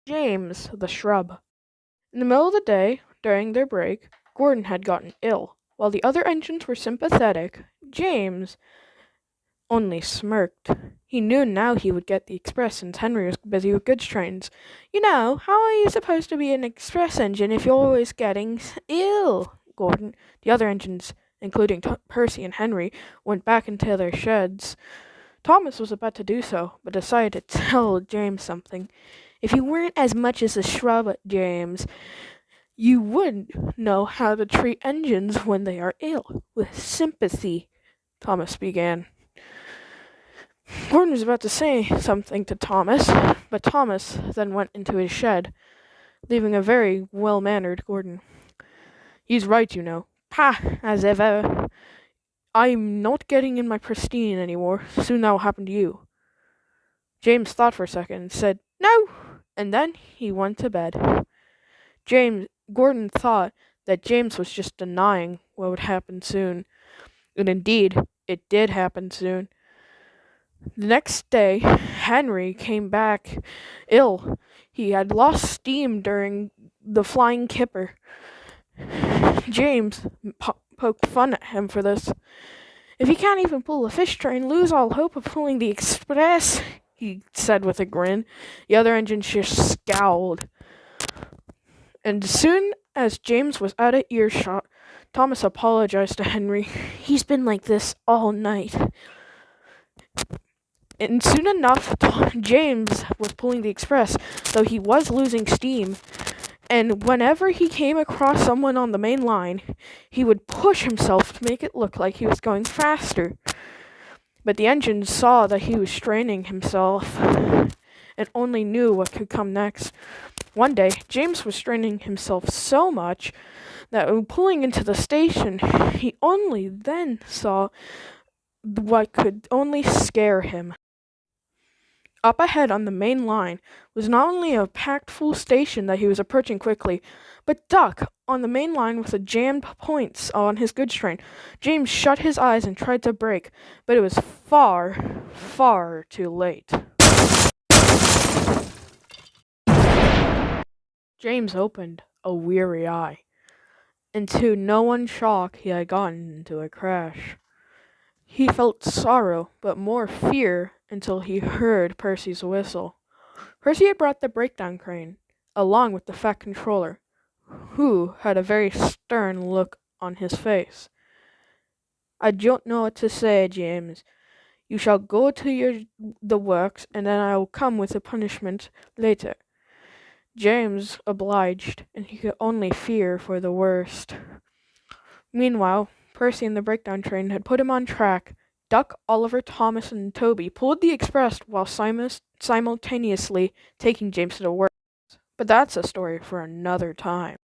James, the Shrub. In the middle of the day, during their break, Gordon had gotten ill. While the other engines were sympathetic, James only smirked. He knew now he would get the express since Henry was busy with goods trains. How are you supposed to be an express engine if you're always getting ill? Gordon. The other engines, including Percy and Henry, went back into their sheds. Thomas was about to do so, but decided to tell James something. If you weren't as much as a shrub, James, you would know how to treat engines when they are ill, with sympathy, Thomas began. Gordon was about to say something to Thomas, but Thomas then went into his shed, leaving a very well-mannered Gordon. He's right, you know. Pah, as ever. I'm not getting in my pristine anymore. Soon that will happen to you. James thought for a second and said, No! And then he went to bed. Gordon thought that James was just denying what would happen soon. And indeed, it did happen soon. The next day, Henry came back ill. He had lost steam during the flying kipper. James poked fun at him for this. If you can't even pull a fish train, lose all hope of pulling the express, he said with a grin. The other engines just scowled. And as soon as James was out of earshot, Thomas apologized to Henry. He's been like this all night. And soon enough, James was pulling the express, though he was losing steam. And whenever he came across someone on the main line, he would push himself to make it look like he was going faster. But the engines saw that he was straining himself and only knew what could come next. One day, James was straining himself so much that when pulling into the station, he only then saw what could only scare him. Up ahead on the main line was not only a packed full station that he was approaching quickly, but Duck on the main line with the jammed points on his goods train. James shut his eyes and tried to brake, but it was far, far too late. James opened a weary eye, and to no one's shock he had gotten into a crash. He felt sorrow, but more fear until he heard Percy's whistle. Percy had brought the breakdown crane, along with the fat controller, who had a very stern look on his face. I don't know what to say, James. You shall go to the works, and then I will come with the punishment later. James obliged, and he could only fear for the worst. Meanwhile, Percy and the breakdown train had put him on track. Duck, Oliver, Thomas, and Toby pulled the express while simultaneously taking James to the works. But that's a story for another time.